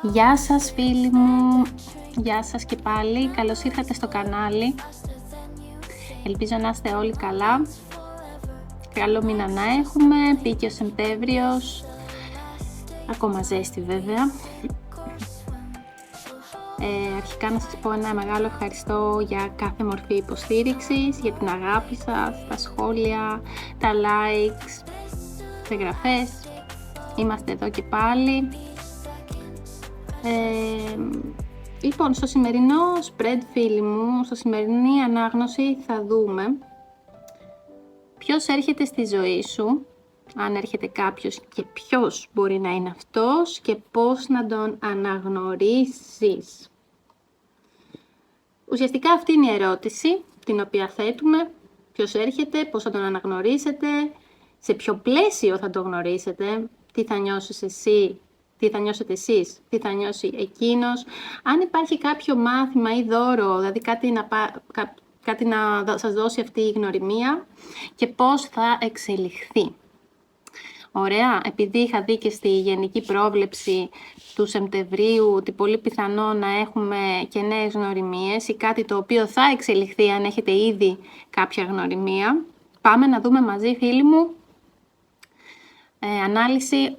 Γεια σας φίλοι μου, γεια σας και πάλι, καλώς ήρθατε στο κανάλι. Ελπίζω να είστε όλοι καλά. Καλό μήνα να έχουμε, πήγε ο Σεπτέμβριος, ακόμα ζέστη βέβαια. Αρχικά να σας πω ένα μεγάλο ευχαριστώ για κάθε μορφή υποστήριξης, για την αγάπη σας, τα σχόλια, τα likes, τις εγγραφές. Είμαστε εδώ και πάλι. Λοιπόν, στο σημερινό spread, φίλοι μου, στο σημερινή ανάγνωση θα δούμε ποιος έρχεται στη ζωή σου, αν έρχεται κάποιος και ποιος μπορεί να είναι αυτός και πώς να τον αναγνωρίσεις. Ουσιαστικά αυτή είναι η ερώτηση την οποία θέτουμε, ποιος έρχεται, πώς θα τον αναγνωρίσετε, σε ποιο πλαίσιο θα τον γνωρίσετε, τι θα νιώσεις εσύ, τι θα νιώσετε εσείς, τι θα νιώσει εκείνος, αν υπάρχει κάποιο μάθημα ή δώρο, δηλαδή κάτι να σας δώσει αυτή η γνωριμία και πώς θα εξελιχθεί. Ωραία, επειδή είχα δει και στη γενική πρόβλεψη του Σεπτεμβρίου ότι πολύ πιθανό να έχουμε και νέες γνωριμίες ή κάτι το οποίο θα εξελιχθεί αν έχετε ήδη κάποια γνωριμία, πάμε να δούμε μαζί, φίλοι μου, ανάλυση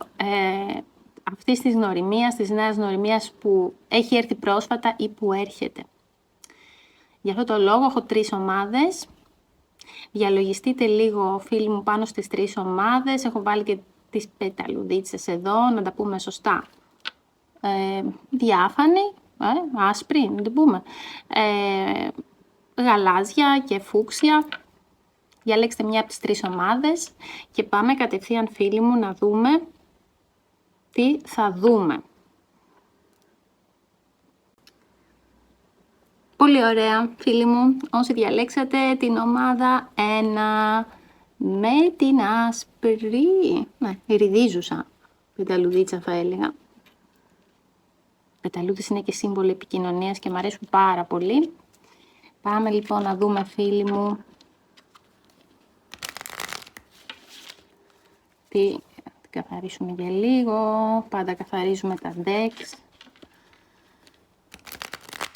αυτής της γνωριμίας, της νέας γνωριμίας που έχει έρθει πρόσφατα ή που έρχεται. Γι' αυτό το λόγο έχω 3 ομάδες. Διαλογιστείτε λίγο, φίλοι μου, πάνω στις 3 ομάδες. Έχω βάλει και τις πεταλουδίτσες εδώ, να τα πούμε σωστά. Διάφανη, άσπρη, να το πούμε. Γαλάζια και φούξια. Διαλέξτε μια από τις 3 ομάδες και πάμε κατευθείαν, φίλοι μου, να δούμε τι θα δούμε. Πολύ ωραία, φίλοι μου, όσοι διαλέξατε την ομάδα 1 με την άσπρη, ριδίζουσα πεταλουδίτσα θα έλεγα. Πεταλούδες είναι και σύμβολο επικοινωνίας και μου αρέσουν πάρα πολύ. Πάμε λοιπόν να δούμε, φίλοι μου, τι καθαρίσουμε για λίγο, πάντα καθαρίζουμε τα decks.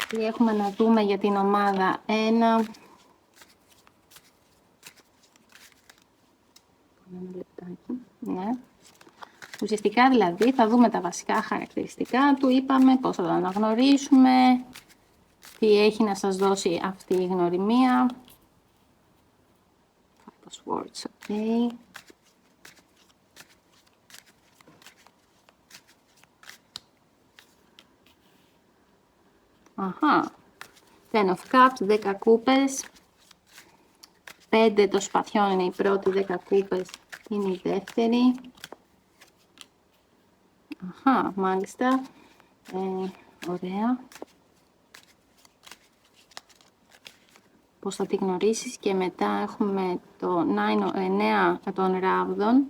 Τι έχουμε να δούμε για την ομάδα 1. Ένα λεπτάκι, ναι. Ουσιαστικά δηλαδή θα δούμε τα βασικά χαρακτηριστικά του, είπαμε πώς θα το αναγνωρίσουμε, τι έχει να σας δώσει αυτή η γνωριμία. Words, okay. Αχα, 10 of Cups, 10 κούπες, 5 των σπαθιών είναι η πρώτη, 10 κούπες είναι η δεύτερη. Αχα, μάλιστα, ωραία. Πώς θα τη γνωρίσεις, και μετά έχουμε το 9 των ράβδων.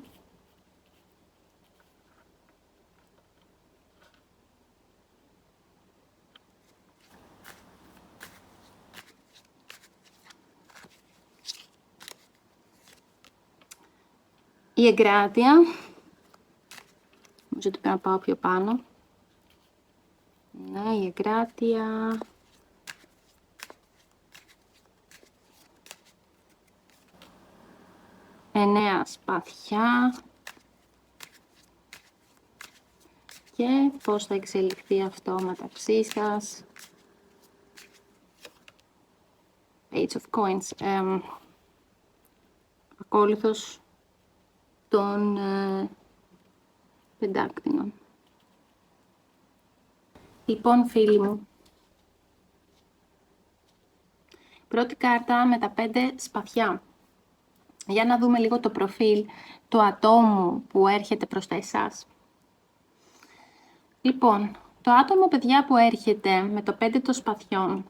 Η εγκράτεια, νομίζω ότι πρέπει να πάω πιο πάνω. Ναι, η εγκράτεια. Εννέα σπαθιά. Και πώς θα εξελιχθεί αυτό μεταξύ σας. Page of Coins. Ακόλουθος των πεντάκτηνων. Λοιπόν, φίλοι μου, πρώτη κάρτα με τα 5 σπαθιά. Για να δούμε λίγο το προφίλ του ατόμου που έρχεται προς τα εσάς. Λοιπόν, το άτομο, παιδιά, που έρχεται με το 5 των σπαθιών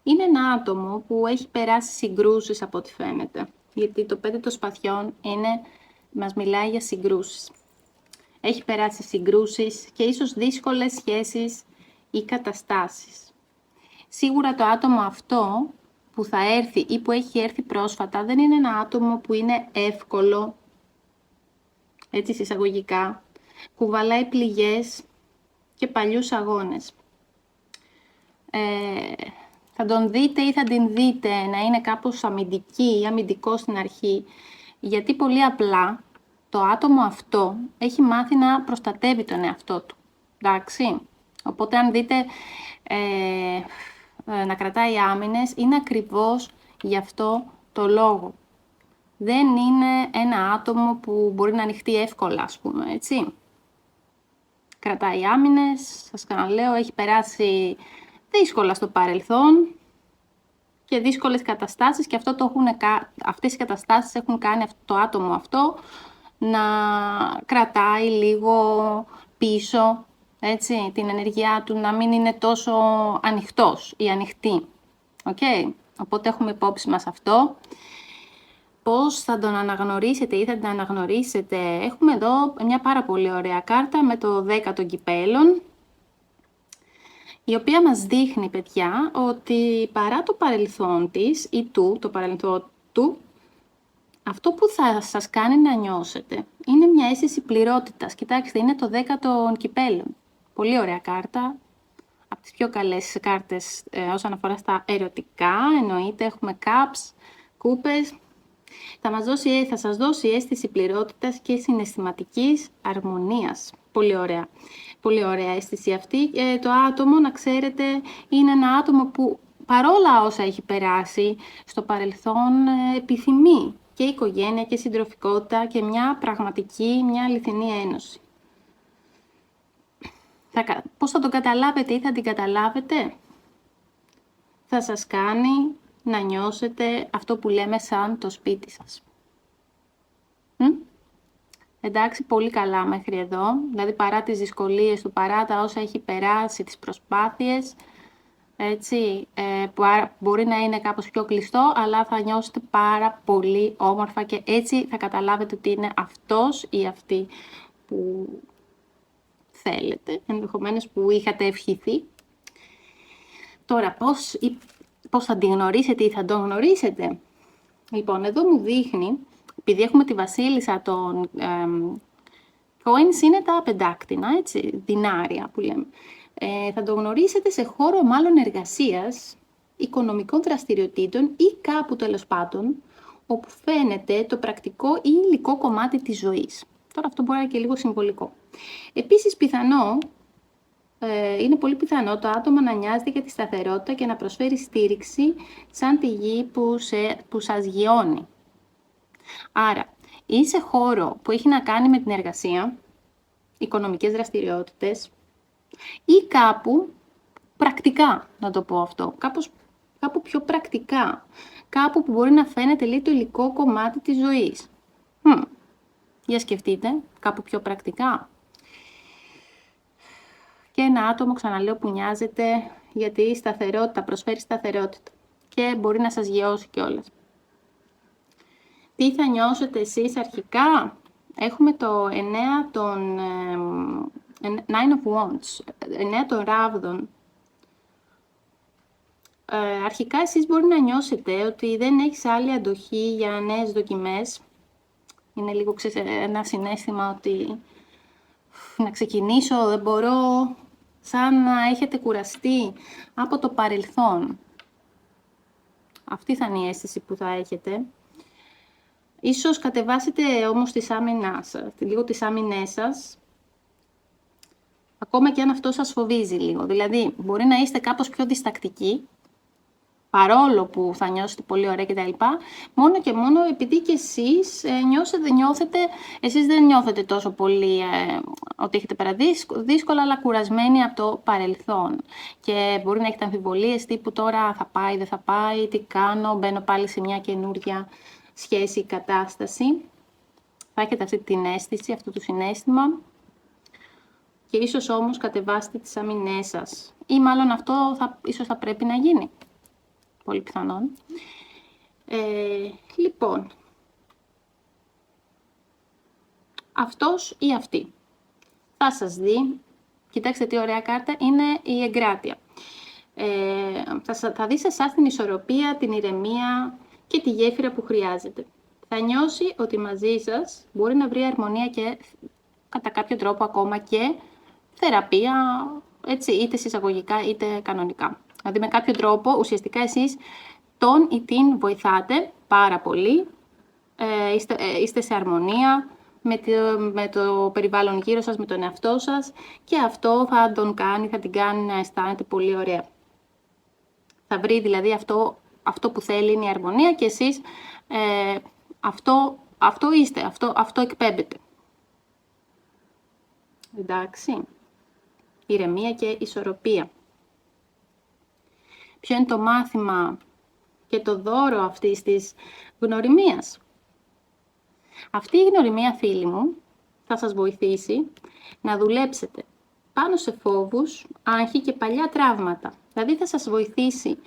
είναι ένα άτομο που έχει περάσει συγκρούσεις από ό,τι φαίνεται. Γιατί το 5 των σπαθιών μας μιλάει για συγκρούσεις. Έχει περάσει συγκρούσεις και ίσως δύσκολες σχέσεις ή καταστάσεις. Σίγουρα το άτομο αυτό που θα έρθει ή που έχει έρθει πρόσφατα δεν είναι ένα άτομο που είναι εύκολο, έτσι εισαγωγικά, κουβαλάει πληγές και παλιούς αγώνες. Θα τον δείτε ή θα την δείτε να είναι κάπως αμυντική ή αμυντικό στην αρχή, γιατί πολύ απλά το άτομο αυτό έχει μάθει να προστατεύει τον εαυτό του. Εντάξει. Οπότε αν δείτε να κρατάει άμυνες, είναι ακριβώς γι' αυτό το λόγο. Δεν είναι ένα άτομο που μπορεί να ανοιχτεί εύκολα, ας πούμε, έτσι. Κρατάει άμυνες, σας ξαναλέω, έχει περάσει δύσκολα στο παρελθόν και δύσκολες καταστάσεις και αυτές οι καταστάσεις έχουν κάνει το άτομο αυτό να κρατάει λίγο πίσω, έτσι, την ενέργειά του, να μην είναι τόσο ανοιχτός ή ανοιχτή. Okay. Οπότε έχουμε υπόψη μας αυτό. Πώς θα τον αναγνωρίσετε ή θα την αναγνωρίσετε? Έχουμε εδώ μια πάρα πολύ ωραία κάρτα με το 10 των κυπέλων, η οποία μας δείχνει, παιδιά, ότι παρά το παρελθόν της ή το παρελθόν του, αυτό που θα σας κάνει να νιώσετε είναι μια αίσθηση πληρότητας. Κοιτάξτε, είναι το 10 των κυπέλων. Πολύ ωραία κάρτα. Από τις πιο καλές κάρτες όσον αφορά στα ερωτικά, εννοείται, έχουμε cups, κούπες. Θα σας δώσει αίσθηση πληρότητας και συναισθηματικής αρμονίας. Πολύ ωραία. Πολύ ωραία αίσθηση αυτή. Το άτομο, να ξέρετε, είναι ένα άτομο που παρόλα όσα έχει περάσει στο παρελθόν επιθυμεί και οικογένεια και συντροφικότητα και μια πραγματική, μια αληθινή ένωση. Πώς θα τον καταλάβετε ή θα την καταλάβετε? Θα σας κάνει να νιώσετε αυτό που λέμε σαν το σπίτι σας. Εντάξει, πολύ καλά μέχρι εδώ. Δηλαδή παρά τις δυσκολίες του, παρά τα όσα έχει περάσει, τις προσπάθειες, έτσι, που μπορεί να είναι κάπως πιο κλειστό, αλλά θα νιώσετε πάρα πολύ όμορφα και έτσι θα καταλάβετε ότι είναι αυτός ή αυτή που θέλετε, ενδεχομένως που είχατε ευχηθεί. Τώρα, πώς θα την γνωρίσετε ή θα τον γνωρίσετε? Λοιπόν, εδώ μου δείχνει, επειδή έχουμε τη βασίλισσα των coins, είναι τα πεντάκτηνα, έτσι, δινάρια που λέμε. Θα το γνωρίσετε σε χώρο μάλλον εργασίας, οικονομικών δραστηριοτήτων ή κάπου τέλος πάντων, όπου φαίνεται το πρακτικό ή υλικό κομμάτι της ζωής. Τώρα αυτό μπορεί να είναι και λίγο συμβολικό. Επίσης είναι πολύ πιθανό το άτομο να νοιάζεται για τη σταθερότητα και να προσφέρει στήριξη σαν τη γη που σας γιώνει. Άρα, ή σε χώρο που έχει να κάνει με την εργασία, οικονομικές δραστηριότητες, ή κάπου πρακτικά, να το πω αυτό, κάπου πιο πρακτικά, κάπου που μπορεί να φαίνεται λίγο το υλικό κομμάτι της ζωής. Για σκεφτείτε, κάπου πιο πρακτικά. Και ένα άτομο, ξαναλέω, που νοιάζεται γιατί η σταθερότητα, προσφέρει σταθερότητα και μπορεί να σας γιώσει κιόλας. Τι θα νιώσετε εσείς αρχικά? Έχουμε το 9 των Nine of Wands, 9 των ράβδων. Αρχικά εσείς μπορεί να νιώσετε ότι δεν έχεις άλλη αντοχή για νέες δοκιμές. Είναι λίγο ένα συναίσθημα ότι να ξεκινήσω, δεν μπορώ, σαν να έχετε κουραστεί από το παρελθόν. Αυτή θα είναι η αίσθηση που θα έχετε. Ίσως κατεβάσετε όμως λίγο τις άμυνές σας, ακόμα και αν αυτό σας φοβίζει λίγο. Δηλαδή, μπορεί να είστε κάπως πιο διστακτικοί, παρόλο που θα νιώσετε πολύ ωραία κτλ. Μόνο και μόνο επειδή και εσείς εσείς δεν νιώθετε τόσο πολύ ότι έχετε περάσει δύσκολα, αλλά κουρασμένοι από το παρελθόν. Και μπορεί να έχετε αμφιβολίες τύπου τώρα θα πάει, δεν θα πάει, τι κάνω, μπαίνω πάλι σε μια καινούρια σχέση ή κατάσταση. Θα έχετε αυτή την αίσθηση, αυτό το συναίσθημα. Και ίσως όμως κατεβάσετε τις αμυνές σας. Ή μάλλον αυτό ίσως θα πρέπει να γίνει. Πολύ πιθανόν. Λοιπόν, αυτός ή αυτή θα σας δει. Κοιτάξτε τι ωραία κάρτα, είναι η εγκράτεια. Θα δει σε εσάς την ισορροπία, την ηρεμία και τη γέφυρα που χρειάζεται. Θα νιώσει ότι μαζί σας μπορεί να βρει αρμονία και κατά κάποιο τρόπο ακόμα και θεραπεία, έτσι, είτε συσσαγωγικά είτε κανονικά. Δηλαδή με κάποιο τρόπο ουσιαστικά εσείς τον ή την βοηθάτε πάρα πολύ, είστε σε αρμονία με το περιβάλλον γύρω σας, με τον εαυτό σας και αυτό θα την κάνει να αισθάνεται πολύ ωραία. Θα βρει δηλαδή αυτό που θέλει είναι η αρμονία και εσείς αυτό είστε, αυτό εκπέμπετε. Εντάξει. Ηρεμία και ισορροπία. Ποιο είναι το μάθημα και το δώρο αυτής της γνωριμίας? Αυτή η γνωριμία, φίλοι μου, θα σας βοηθήσει να δουλέψετε πάνω σε φόβους, άγχη και παλιά τραύματα. Δηλαδή θα σας βοηθήσει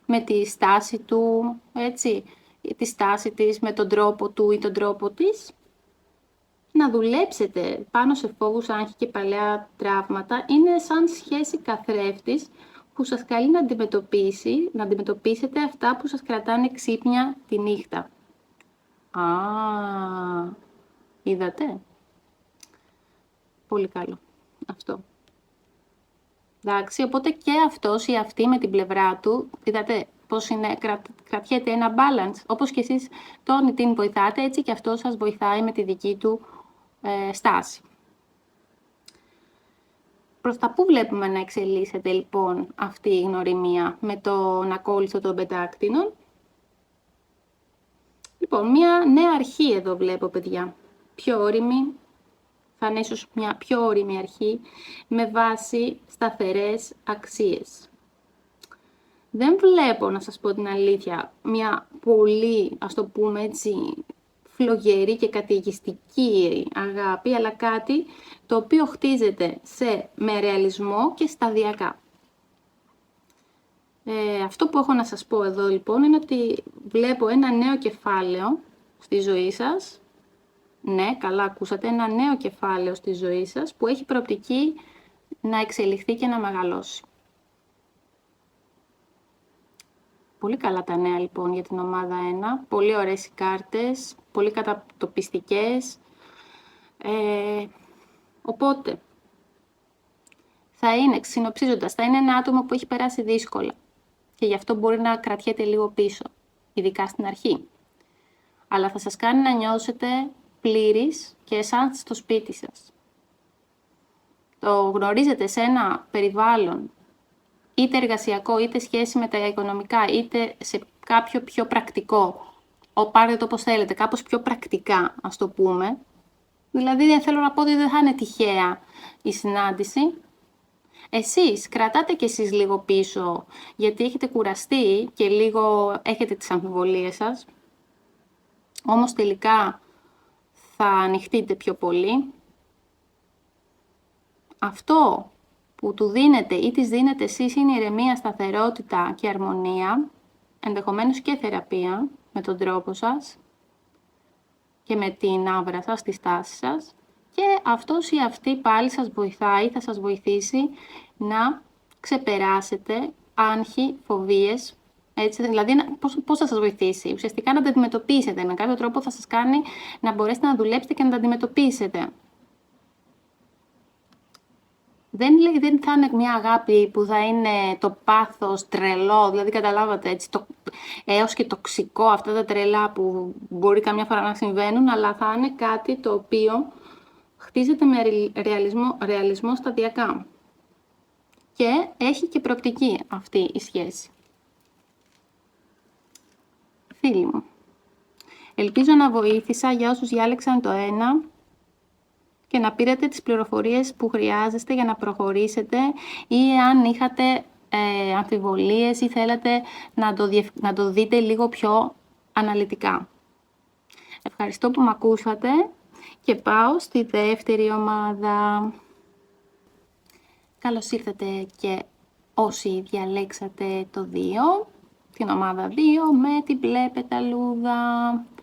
με τη στάση του, έτσι, τη στάση της, με τον τρόπο του ή τον τρόπο της, να δουλέψετε πάνω σε φόβους, άγχη και παλιά τραύματα. Είναι σαν σχέση καθρέφτης που σας καλεί να αντιμετωπίσετε αυτά που σας κρατάνε ξύπνια τη νύχτα. Είδατε? Πολύ καλό αυτό. Εντάξει, οπότε και αυτός ή αυτή με την πλευρά του, είδατε πώς είναι, κρατιέται ένα balance. Όπως και εσείς τον ή την βοηθάτε, έτσι και αυτός σας βοηθάει με τη δική του στάση. Προς τα πού βλέπουμε να εξελίσσεται λοιπόν αυτή η γνωριμία με τον ακόλουθο των πεντάκτηνων? Λοιπόν, μια νέα αρχή εδώ βλέπω, παιδιά. Πιο όριμη, θα είναι ίσως μια πιο όριμη αρχή, με βάση σταθερές αξίες. Δεν βλέπω, να σας πω την αλήθεια, μια πολύ, ας το πούμε έτσι, φλογερή και καταιγιστική αγάπη, αλλά κάτι το οποίο χτίζεται με ρεαλισμό και σταδιακά. Αυτό που έχω να σας πω εδώ λοιπόν είναι ότι βλέπω ένα νέο κεφάλαιο στη ζωή σας. Ναι, καλά ακούσατε, ένα νέο κεφάλαιο στη ζωή σας που έχει προοπτική να εξελιχθεί και να μεγαλώσει. Πολύ καλά τα νέα λοιπόν για την ομάδα 1. Πολύ ωραίες οι κάρτες, πολύ κατατοπιστικές. Οπότε, συνοψίζοντας, θα είναι ένα άτομο που έχει περάσει δύσκολα και γι' αυτό μπορεί να κρατιέται λίγο πίσω, ειδικά στην αρχή. Αλλά θα σας κάνει να νιώσετε πλήρης και σαν στο σπίτι σας. Το γνωρίζετε σε ένα περιβάλλον, είτε εργασιακό, είτε σχέση με τα οικονομικά, είτε σε κάποιο πιο πρακτικό. Πάρτε το όπως θέλετε, κάπως πιο πρακτικά, ας το πούμε. Δηλαδή, δεν θέλω να πω ότι δεν θα είναι τυχαία η συνάντηση. Εσείς κρατάτε κι εσείς λίγο πίσω, γιατί έχετε κουραστεί και λίγο έχετε τις αμφιβολίες σας. Όμως τελικά θα ανοιχτείτε πιο πολύ. Αυτό που του δίνετε ή της δίνετε εσείς είναι ηρεμία, σταθερότητα και αρμονία, ενδεχομένως και θεραπεία με τον τρόπο σας και με την άβρα σας, τη στάση σας, και αυτός ή αυτή πάλι σας βοηθάει, θα σας βοηθήσει να ξεπεράσετε άγχη, φοβίες, έτσι, δηλαδή πώς θα σας βοηθήσει, ουσιαστικά να τα αντιμετωπίσετε, με κάποιο τρόπο θα σας κάνει να μπορέσετε να δουλέψετε και να τα αντιμετωπίσετε. Δεν θα είναι μια αγάπη που θα είναι το πάθος τρελό, δηλαδή καταλάβατε έτσι, έως και τοξικό, αυτά τα τρελά που μπορεί καμιά φορά να συμβαίνουν, αλλά θα είναι κάτι το οποίο χτίζεται με ρεαλισμό σταδιακά. Και έχει και προοπτική αυτή η σχέση. Φίλοι μου, ελπίζω να βοήθησα για όσους διάλεξαν το 1 και να πήρατε τις πληροφορίες που χρειάζεστε για να προχωρήσετε, ή αν είχατε αμφιβολίες ή θέλατε να το δείτε λίγο πιο αναλυτικά. Ευχαριστώ που με ακούσατε και πάω στη δεύτερη ομάδα. Καλώς ήρθατε και όσοι διαλέξατε το 2, την ομάδα 2 με την μπλε πεταλούδα.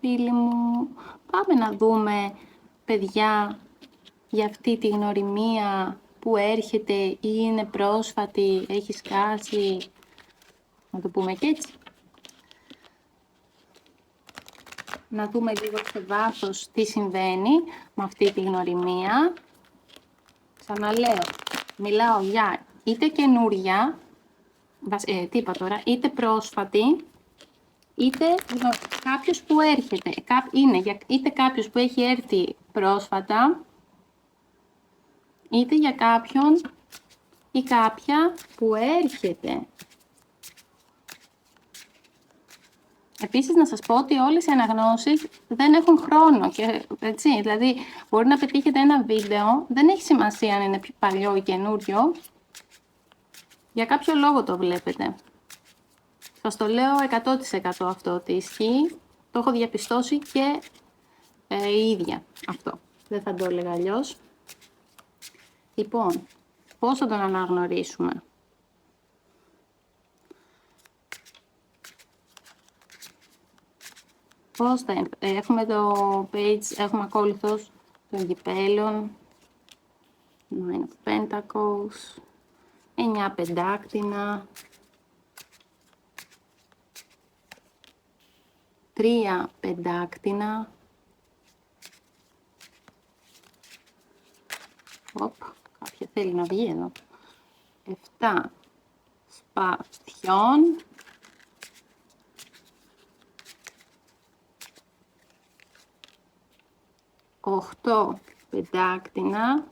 Φίλοι μου, πάμε να δούμε, παιδιά, για αυτή τη γνωριμία που έρχεται ή είναι πρόσφατη, έχει σκάσει, να το πούμε και έτσι. Να δούμε λίγο σε βάθος τι συμβαίνει με αυτή τη γνωριμία. Ξαναλέω, μιλάω για είτε καινούρια, τι είπα τώρα, είτε πρόσφατη, είτε κάποιος που έρχεται. Είτε κάποιος που έχει έρθει πρόσφατα, είτε για κάποιον ή κάποια που έρχεται. Επίσης, να σας πω ότι όλες οι αναγνώσεις δεν έχουν χρόνο. Έτσι, δηλαδή, μπορεί να πετύχετε ένα βίντεο, δεν έχει σημασία αν είναι παλιό ή καινούριο. Για κάποιο λόγο το βλέπετε. Σας το λέω 100% αυτό ότι ισχύει. Το έχω διαπιστώσει και η ίδια αυτό. Δεν θα το έλεγα αλλιώς. Λοιπόν, πώς θα τον αναγνωρίσουμε? Πώς θα έχουμε το page, έχουμε ακόλουθος των κυπέλων, Nine of Pentacles, 9 πεντάκτηνα, 3 πεντάκτηνα, κάποια θέλει να βγει εδώ, 7 σπαθιών, 8 πεντάκτηνα,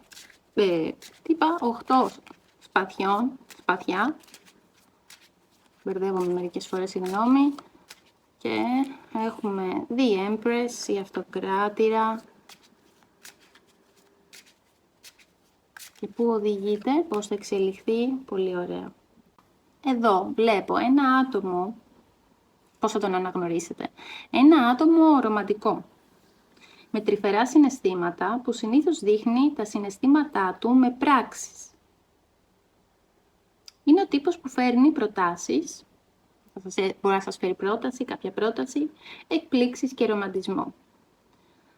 8 σπαθιά, μπερδεύομαι μερικές φορές, συγγνώμη, και έχουμε The Empress, η αυτοκράτηρα, και πού οδηγείται, πώς θα εξελιχθεί, πολύ ωραία. Εδώ βλέπω ένα άτομο, πώς θα τον αναγνωρίσετε, ένα άτομο ρομαντικό, με τρυφερά συναισθήματα που συνήθως δείχνει τα συναισθήματά του με πράξεις. Είναι ο τύπος που φέρνει προτάσεις, μπορεί να σας φέρει κάποια πρόταση, εκπλήξεις και ρομαντισμό.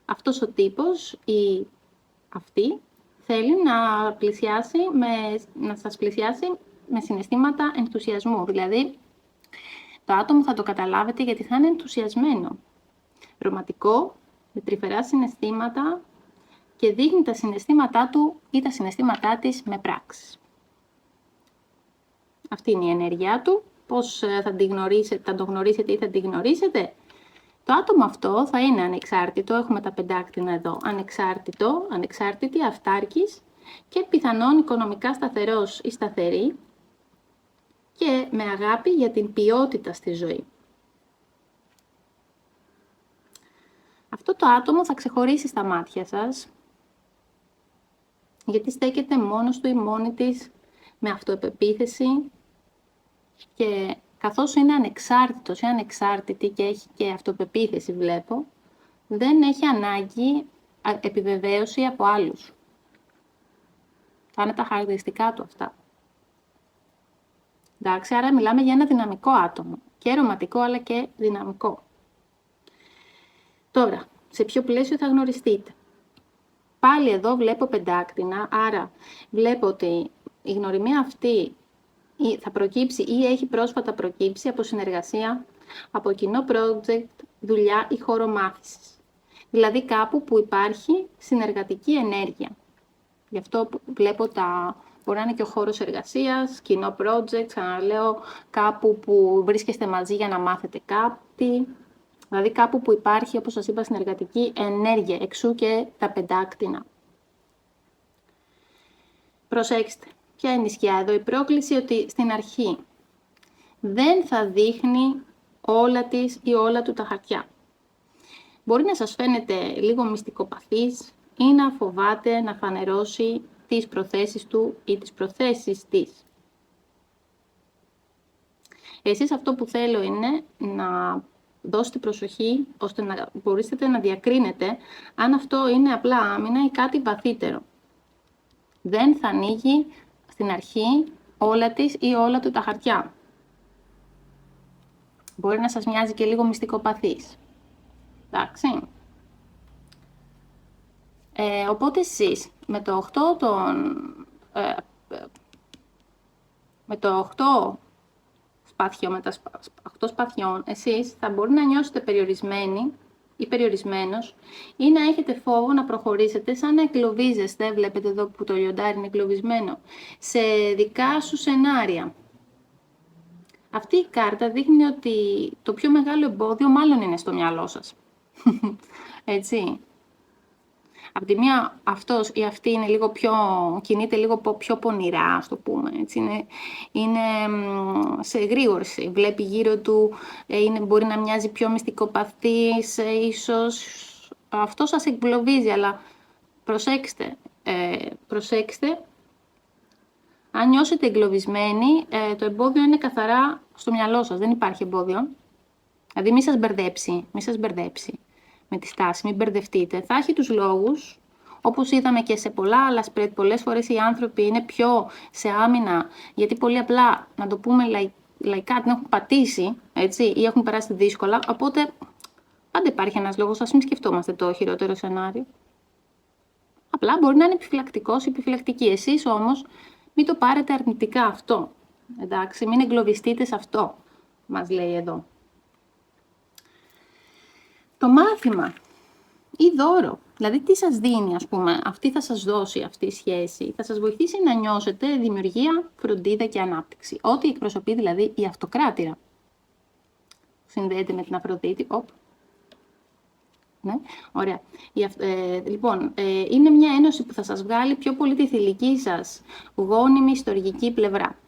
Αυτός ο τύπος ή αυτή θέλει να σας πλησιάσει με συναισθήματα ενθουσιασμού. Δηλαδή, το άτομο θα το καταλάβετε γιατί θα είναι ενθουσιασμένο. Ρομαντικό, με τρυφερά συναισθήματα και δείχνει τα συναισθήματά του ή τα συναισθήματά της με πράξεις. Αυτή είναι η ενέργειά του. Πώς θα το γνωρίσετε ή θα τη γνωρίσετε? Το άτομο αυτό θα είναι ανεξάρτητο, έχουμε τα πεντάκτηνα εδώ, ανεξάρτητη, αυτάρκης και πιθανόν οικονομικά σταθερός ή σταθερή και με αγάπη για την ποιότητα στη ζωή. Αυτό το άτομο θα ξεχωρίσει στα μάτια σας, γιατί στέκεται μόνος του ή μόνη της με αυτοεπεποίθηση και καθώς είναι ανεξάρτητος ή ανεξάρτητη και έχει και αυτοπεποίθηση βλέπω, δεν έχει ανάγκη επιβεβαίωση από άλλους. Θα είναι τα χαρακτηριστικά του αυτά. Εντάξει, άρα μιλάμε για ένα δυναμικό άτομο, και ρομαντικό αλλά και δυναμικό. Τώρα, σε ποιο πλαίσιο θα γνωριστείτε? Πάλι εδώ βλέπω πεντάκτηνα, άρα βλέπω ότι η γνωριμία αυτή θα προκύψει ή έχει πρόσφατα προκύψει από συνεργασία, από κοινό project, δουλειά ή χώρο μάθησης. Δηλαδή κάπου που υπάρχει συνεργατική ενέργεια. Γι' αυτό βλέπω μπορεί να είναι και ο χώρος εργασίας, κοινό project, ξαναλέω, κάπου που βρίσκεστε μαζί για να μάθετε κάτι. Δηλαδή κάπου που υπάρχει, όπως σας είπα, συνεργατική ενέργεια, εξού και τα πεντάκτηνα. Προσέξτε, ποια είναι η σκιά εδώ? Η πρόκληση ότι στην αρχή δεν θα δείχνει όλα της ή όλα του τα χαρτιά. Μπορεί να σας φαίνεται λίγο μυστικοπαθής ή να φοβάται να φανερώσει τις προθέσεις του ή τις προθέσεις της. Εσείς αυτό που θέλω είναι να δώσετε προσοχή ώστε να μπορείτε να διακρίνετε αν αυτό είναι απλά άμυνα ή κάτι βαθύτερο. Δεν θα ανοίγει στην αρχή όλα της ή όλα του τα χαρτιά. Μπορεί να σας μοιάζει και λίγο μυστικοπαθής. Εντάξει. Οπότε εσείς με το 8 σπαθιών, με τα 8 σπαθιών, εσείς θα μπορεί να νιώσετε περιορισμένοι ή περιορισμένος, ή να έχετε φόβο να προχωρήσετε σαν να εγκλωβίζεστε, βλέπετε εδώ που το λιοντάρι είναι εγκλωβισμένο, σε δικά σου σενάρια. Αυτή η κάρτα δείχνει ότι το πιο μεγάλο εμπόδιο μάλλον είναι στο μυαλό σας. Έτσι. Απ' τη μία αυτός ή αυτή είναι λίγο πιο, κινείται λίγο πιο πονηρά, ας το πούμε. Έτσι. Είναι σε εγρήγορση. Βλέπει γύρω του, μπορεί να μοιάζει πιο μυστικοπαθής, ίσως. Αυτό σας εγκλωβίζει, αλλά προσέξτε. Αν νιώσετε εγκλωβισμένοι, το εμπόδιο είναι καθαρά στο μυαλό σας. Δεν υπάρχει εμπόδιο. Δηλαδή μη σας μπερδέψει με τη στάση, μην μπερδευτείτε. Θα έχει τους λόγους, όπως είδαμε και σε πολλά άλλα spread, πολλές φορές οι άνθρωποι είναι πιο σε άμυνα, γιατί πολύ απλά, να το πούμε λαϊκά, την έχουν πατήσει, έτσι, ή έχουν περάσει δύσκολα, οπότε πάντα υπάρχει ένας λόγος, ας μην σκεφτόμαστε το χειρότερο σενάριο. Απλά μπορεί να είναι επιφυλακτικός ή επιφυλακτική. Εσείς όμως μην το πάρετε αρνητικά αυτό, εντάξει, μην εγκλωβιστείτε σε αυτό, μας λέει εδώ. Το μάθημα ή δώρο, δηλαδή τι σας δίνει, ας πούμε, αυτή θα σας δώσει αυτή η σχέση, θα σας βοηθήσει να νιώσετε δημιουργία, φροντίδα και ανάπτυξη. Ό,τι εκπροσωπεί δηλαδή η αυτοκράτηρα. Συνδέεται με την Αφροδίτη. Ναι, ωραία. Λοιπόν, είναι μια ένωση που θα σας βγάλει πιο πολύ τη θηλυκή σας γόνιμη ιστορική πλευρά.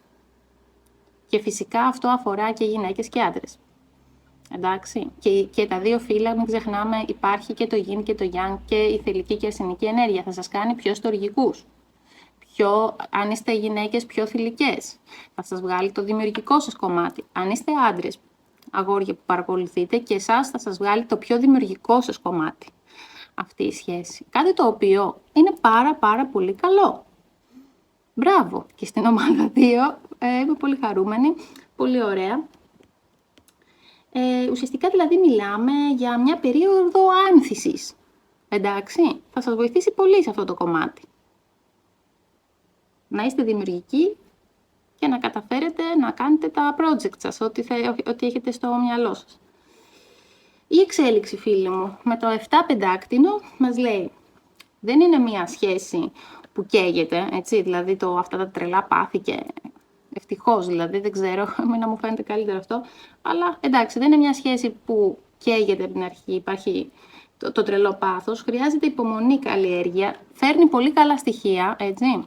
Και φυσικά αυτό αφορά και γυναίκες και άντρες. Εντάξει, και τα δύο φύλλα, μην ξεχνάμε, υπάρχει και το yin και το yang και η θηλυκή και ασθενική ενέργεια. Θα σας κάνει πιο στοργικούς. Αν είστε γυναίκες, πιο θηλυκές. Θα σας βγάλει το δημιουργικό σας κομμάτι. Αν είστε άντρες, αγόρια που παρακολουθείτε, και εσάς θα σας βγάλει το πιο δημιουργικό σας κομμάτι. Αυτή η σχέση. Κάτι το οποίο είναι πάρα πολύ καλό. Μπράβο! Και στην ομάδα 2 είμαι πολύ χαρούμενη, πολύ ωραία. Ουσιαστικά δηλαδή μιλάμε για μια περίοδο άνθησης. Εντάξει, θα σας βοηθήσει πολύ σε αυτό το κομμάτι. Να είστε δημιουργικοί και να καταφέρετε να κάνετε τα project σας, ό,τι έχετε στο μυαλό σας. Η εξέλιξη, φίλοι μου, με το 7 πεντάκτηνο μας λέει, δεν είναι μια σχέση που καίγεται, έτσι, δηλαδή αυτά τα τρελά πάθη και ευτυχώς δηλαδή, δεν ξέρω, εμένα μου φαίνεται καλύτερο αυτό, αλλά εντάξει, δεν είναι μια σχέση που καίγεται από την αρχή, υπάρχει το τρελό πάθος, χρειάζεται υπομονή, καλλιέργεια, φέρνει πολύ καλά στοιχεία, έτσι.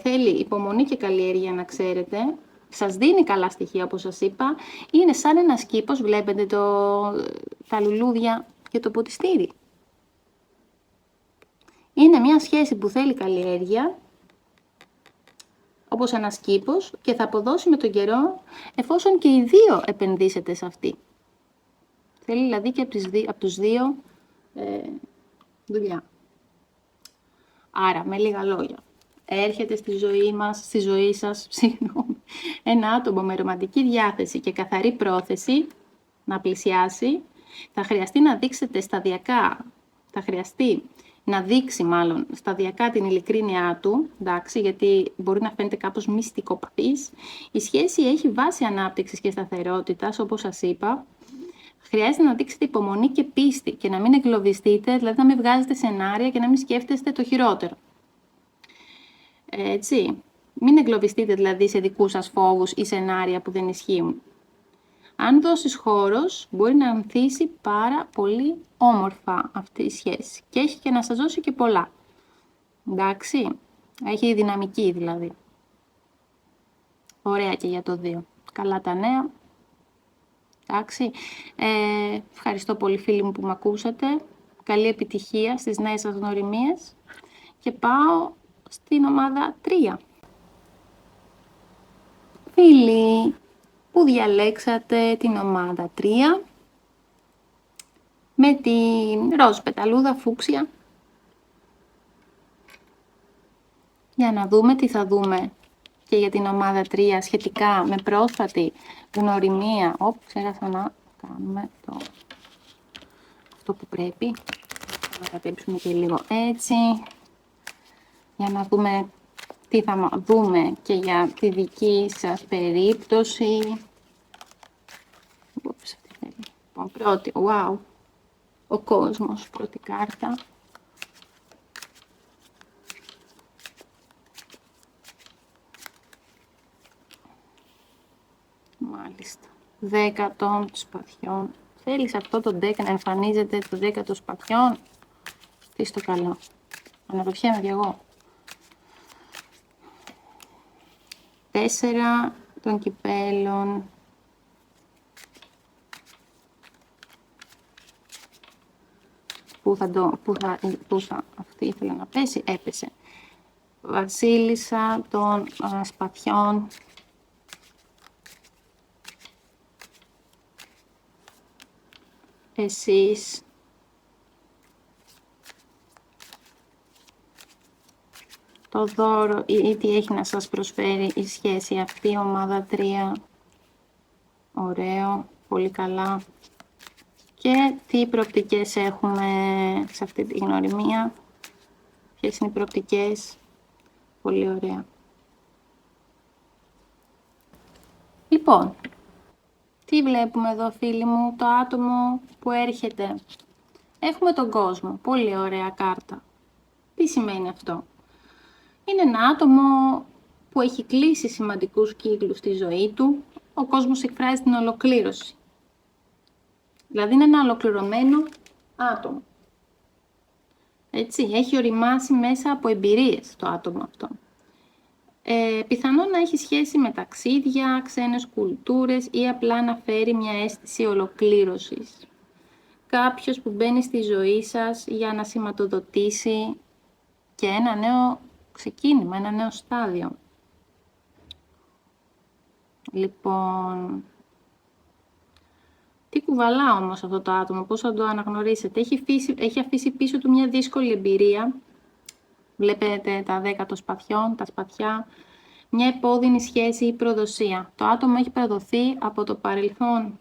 Θέλει υπομονή και καλλιέργεια, να ξέρετε, σας δίνει καλά στοιχεία, όπως σας είπα, είναι σαν ένας κήπος, βλέπετε τα λουλούδια και το ποτιστήρι. Είναι μια σχέση που θέλει καλλιέργεια, όπως ένας κήπος, και θα αποδώσει με τον καιρό, εφόσον και οι δύο επενδύσετε σε αυτή. Θέλει δηλαδή και από τους δύο δουλειά. Άρα, με λίγα λόγια, έρχεται στη ζωή σας, ένα άτομο με ρομαντική διάθεση και καθαρή πρόθεση να πλησιάσει. Θα χρειαστεί να δείξετε σταδιακά, σταδιακά την ειλικρίνειά του, εντάξει, γιατί μπορεί να φαίνεται κάπως μυστικοπαθής. Η σχέση έχει βάση ανάπτυξης και σταθερότητας, όπως σας είπα. Χρειάζεται να δείξετε υπομονή και πίστη και να μην εγκλωβιστείτε, δηλαδή να μην βγάζετε σενάρια και να μην σκέφτεστε το χειρότερο. Έτσι, μην εγκλωβιστείτε δηλαδή σε δικούς σας φόβους ή σενάρια που δεν ισχύουν. Αν δώσεις χώρος, μπορεί να ανθίσει πάρα πολύ όμορφα αυτή η σχέση και έχει και να σας δώσει και πολλά. Εντάξει, έχει δυναμική δηλαδή. Ωραία και για το 2. Καλά τα νέα. Εντάξει, ευχαριστώ πολύ φίλοι μου που με ακούσατε. Καλή επιτυχία στις νέες σας γνωριμίες και πάω στην ομάδα 3. Φίλοι που διαλέξατε την ομάδα 3 με την ροζ πεταλούδα φούξια, για να δούμε τι θα δούμε και για την ομάδα 3 σχετικά με πρόσφατη γνωριμία. Ξέχασα να κάνουμε αυτό που πρέπει. Θα κατέψουμε και λίγο έτσι, για να δούμε τι θα δούμε και για τη δική σας περίπτωση. Λοιπόν, πρώτη, wow, Ο κόσμος, πρώτη κάρτα. Μάλιστα. 10 των σπαθιών. Θέλεις αυτό το deck να εμφανίζεται το 10 των σπαθιών? Τι στο καλό. Αναρωτιέμαι κι εγώ. 4 των κυπέλων. Πού θα αυτή ήθελα να πέσει, έπεσε. Βασίλισσα των σπαθιών. Εσείς. Το δώρο ή τι έχει να σας προσφέρει η σχέση αυτή, ομάδα 3. Ωραίο, πολύ καλά. Και τι προοπτικές έχουμε σε αυτή τη γνωριμία. Ποιες είναι οι προοπτικές. Πολύ ωραία. Λοιπόν, τι βλέπουμε εδώ φίλοι μου, το άτομο που έρχεται. Έχουμε τον κόσμο, πολύ ωραία κάρτα. Τι σημαίνει αυτό? Είναι ένα άτομο που έχει κλείσει σημαντικούς κύκλους στη ζωή του. Ο κόσμος εκφράζει την ολοκλήρωση. Δηλαδή είναι ένα ολοκληρωμένο άτομο. Έτσι, έχει οριμάσει μέσα από εμπειρίες το άτομο αυτό. Πιθανόν να έχει σχέση με ταξίδια, ξένες κουλτούρες ή απλά να φέρει μια αίσθηση ολοκλήρωσης. Κάποιος που μπαίνει στη ζωή σας για να σηματοδοτήσει και ένα νέο ξεκίνημα, ένα νέο στάδιο. Λοιπόν, τι κουβαλά όμως αυτό το άτομο, πώς θα το αναγνωρίσετε? Έχει αφήσει πίσω του μια δύσκολη εμπειρία. Βλέπετε τα 10 των σπαθιών, τα σπαθιά. Μια επώδυνη σχέση ή προδοσία. Το άτομο έχει προδοθεί από το παρελθόν.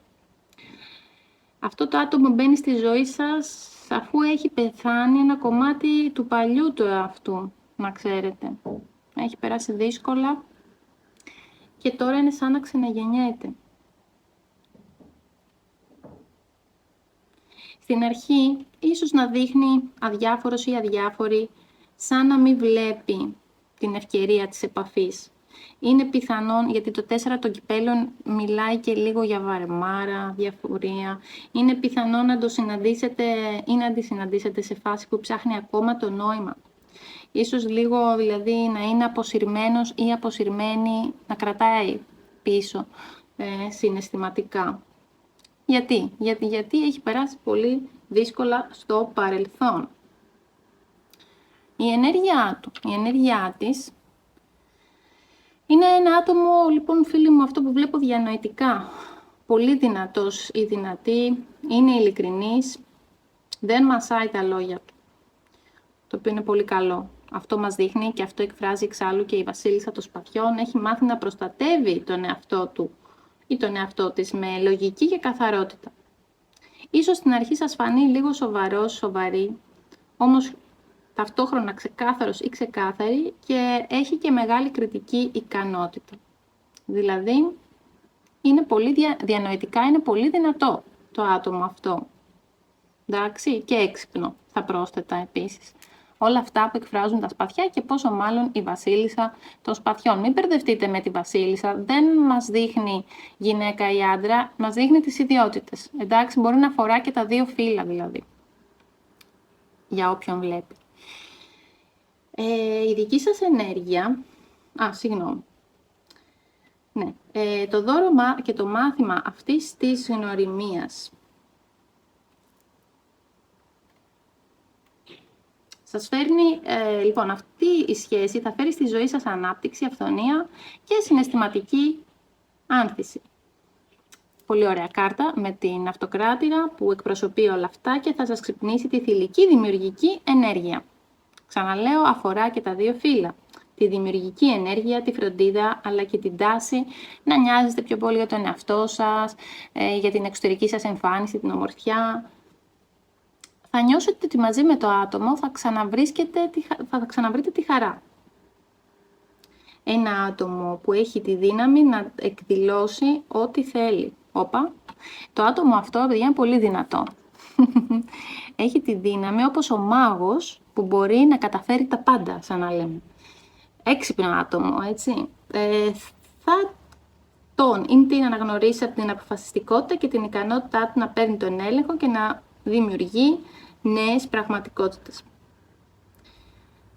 Αυτό το άτομο μπαίνει στη ζωή σας αφού έχει πεθάνει ένα κομμάτι του παλιού του εαυτού, να ξέρετε. Έχει περάσει δύσκολα και τώρα είναι σαν να ξαναγεννιέται. Στην αρχή, ίσως να δείχνει αδιάφορος ή αδιάφορη, σαν να μην βλέπει την ευκαιρία της επαφής. Είναι πιθανόν, γιατί το 4 των κυπέλων μιλάει και λίγο για βαρεμάρα, διαφορία. Είναι πιθανόν να το συναντήσετε ή να τη συναντήσετε σε φάση που ψάχνει ακόμα το νόημα. Ίσως λίγο δηλαδή να είναι αποσυρμένος ή αποσυρμένη, να κρατάει πίσω συναισθηματικά. Γιατί έχει περάσει πολύ δύσκολα στο παρελθόν. Η ενέργειά της είναι ένα άτομο, λοιπόν φίλοι μου, αυτό που βλέπω διανοητικά. Πολύ δυνατός ή δυνατή, είναι ειλικρινής, δεν μασάει τα λόγια του. Το οποίο είναι πολύ καλό. Αυτό μας δείχνει και αυτό εκφράζει εξάλλου και η Βασίλισσα των Σπαθιών. Έχει μάθει να προστατεύει τον εαυτό του ή τον εαυτό της με λογική και καθαρότητα. Ίσως στην αρχή σας φανεί λίγο σοβαρή, όμως ταυτόχρονα ξεκάθαρος ή ξεκάθαρη και έχει και μεγάλη κριτική ικανότητα. Δηλαδή, είναι πολύ διανοητικά, είναι πολύ δυνατό το άτομο αυτό. Εντάξει, και έξυπνο θα πρόσθετα επίσης. Όλα αυτά που εκφράζουν τα σπαθιά και πόσο μάλλον η Βασίλισσα των Σπαθιών. Μην μπερδευτείτε με τη Βασίλισσα, δεν μας δείχνει γυναίκα ή άντρα, μας δείχνει τις ιδιότητες. Εντάξει, μπορεί να φορά και τα δύο φύλλα δηλαδή, για όποιον βλέπει. Η δική σας ενέργεια, ναι, το δώρο και το μάθημα αυτής της γνωριμίας σας φέρνει, λοιπόν, αυτή η σχέση θα φέρει στη ζωή σας ανάπτυξη, αυθονία και συναισθηματική άνθηση. Πολύ ωραία κάρτα με την αυτοκράτηρα που εκπροσωπεί όλα αυτά και θα σας ξυπνήσει τη θηλυκή δημιουργική ενέργεια. Ξαναλέω, αφορά και τα δύο φύλλα. Τη δημιουργική ενέργεια, τη φροντίδα, αλλά και την τάση να νοιάζεστε πιο πολύ για τον εαυτό σας, για την εξωτερική σας εμφάνιση, την ομορφιά. Θα νιώσετε ότι μαζί με το άτομο θα ξαναβρείτε τη χαρά. Ένα άτομο που έχει τη δύναμη να εκδηλώσει ό,τι θέλει. Το άτομο αυτό, παιδιά, είναι πολύ δυνατό. Έχει τη δύναμη όπως ο μάγος που μπορεί να καταφέρει τα πάντα, σαν να λέμε. Έξυπνο άτομο, έτσι. Θα είναι την αναγνωρίσει από την αποφασιστικότητα και την ικανότητά του να παίρνει τον έλεγχο και να δημιουργεί νέες πραγματικότητες.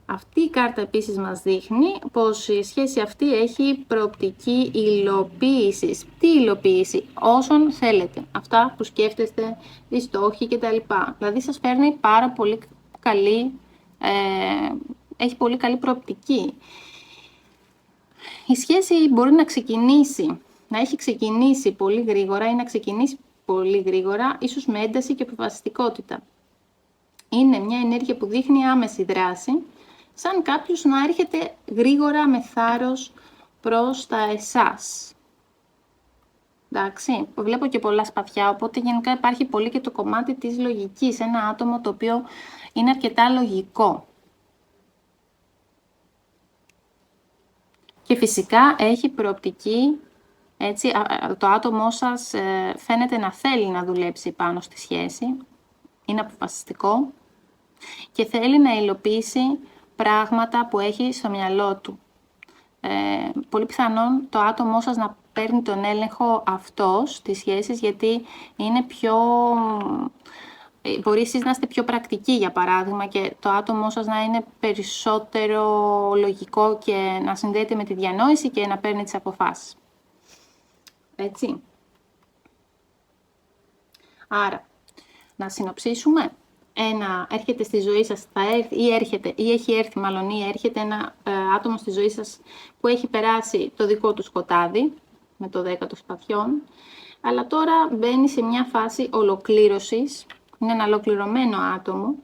Αυτή η κάρτα επίσης μας δείχνει πως η σχέση αυτή έχει προοπτική υλοποίησης. Τι υλοποίηση? Όσων θέλετε. Αυτά που σκέφτεστε, οι στόχοι κτλ. Δηλαδή σας φέρνει πάρα πολύ καλή, έχει πολύ καλή προοπτική. Η σχέση μπορεί να ξεκινήσει, να έχει ξεκινήσει πολύ γρήγορα ή να ξεκινήσει πολύ γρήγορα, ίσως με ένταση και αποφασιστικότητα. Είναι μια ενέργεια που δείχνει άμεση δράση, σαν κάποιος να έρχεται γρήγορα με θάρρος προς τα εσάς. Εντάξει, βλέπω και πολλά σπαθιά, οπότε γενικά υπάρχει πολύ και το κομμάτι της λογικής. Ένα άτομο το οποίο είναι αρκετά λογικό. Και φυσικά έχει προοπτική, έτσι, το άτομό σας φαίνεται να θέλει να δουλέψει πάνω στη σχέση, είναι αποφασιστικό και θέλει να υλοποιήσει πράγματα που έχει στο μυαλό του. Πολύ πιθανόν το άτομό σας να παίρνει τον έλεγχο αυτός στις σχέσεις, γιατί είναι πιο... Μπορεί εσείς να είστε πιο πρακτικοί, για παράδειγμα, και το άτομό σας να είναι περισσότερο λογικό και να συνδέεται με τη διανόηση και να παίρνει τις αποφάσεις. Έτσι. Άρα, να συνοψίσουμε. Έρχεται στη ζωή σας, έρχεται ένα άτομο στη ζωή σας που έχει περάσει το δικό του σκοτάδι, με το 10 των σπαθιών, αλλά τώρα μπαίνει σε μια φάση ολοκλήρωσης, είναι ένα ολοκληρωμένο άτομο,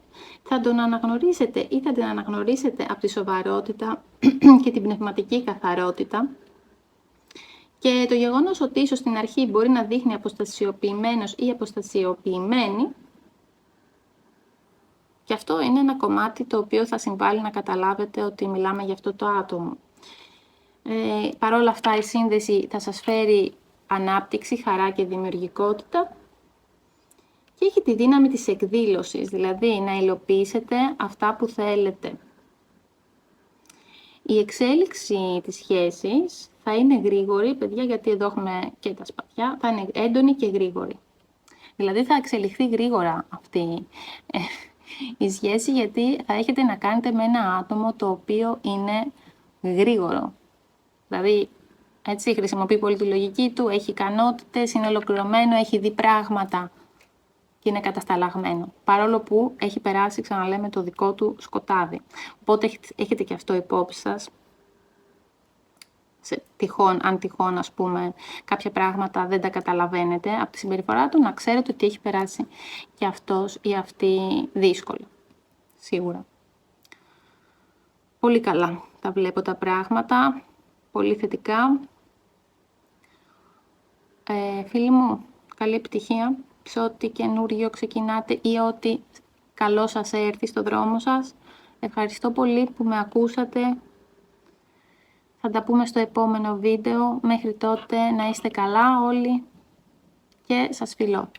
θα τον αναγνωρίσετε ή θα την αναγνωρίσετε από τη σοβαρότητα και την πνευματική καθαρότητα. Και το γεγονός ότι ίσως στην αρχή μπορεί να δείχνει αποστασιοποιημένος ή αποστασιοποιημένη, και αυτό είναι ένα κομμάτι το οποίο θα συμβάλλει να καταλάβετε ότι μιλάμε για αυτό το άτομο. Παρ' όλα αυτά η σύνδεση θα σας φέρει ανάπτυξη, χαρά και δημιουργικότητα και έχει τη δύναμη της εκδήλωσης, δηλαδή να υλοποιήσετε αυτά που θέλετε. Η εξέλιξη της σχέσης θα είναι γρήγορη, παιδιά, γιατί εδώ έχουμε και τα σπαθιά, θα είναι έντονη και γρήγορη. Δηλαδή θα εξελιχθεί γρήγορα αυτή η σχέση, γιατί θα έχετε να κάνετε με ένα άτομο το οποίο είναι γρήγορο. Δηλαδή, έτσι, χρησιμοποιεί πολύ τη λογική του, έχει ικανότητες, είναι ολοκληρωμένο, έχει δει πράγματα και είναι κατασταλαγμένο. Παρόλο που έχει περάσει, ξαναλέμε, το δικό του σκοτάδι. Οπότε έχετε και αυτό υπόψη σας. Αν τυχόν, ας πούμε, κάποια πράγματα δεν τα καταλαβαίνετε από τη συμπεριφορά του, να ξέρετε ότι έχει περάσει και αυτός ή αυτή δύσκολα. Σίγουρα. Πολύ καλά τα βλέπω τα πράγματα. Πολύ θετικά. Φίλοι μου, καλή επιτυχία σε ό,τι καινούριο ξεκινάτε ή ό,τι καλό σας έρθει στο δρόμο σας. Ευχαριστώ πολύ που με ακούσατε. Θα τα πούμε στο επόμενο βίντεο. Μέχρι τότε να είστε καλά όλοι και σας φιλώ.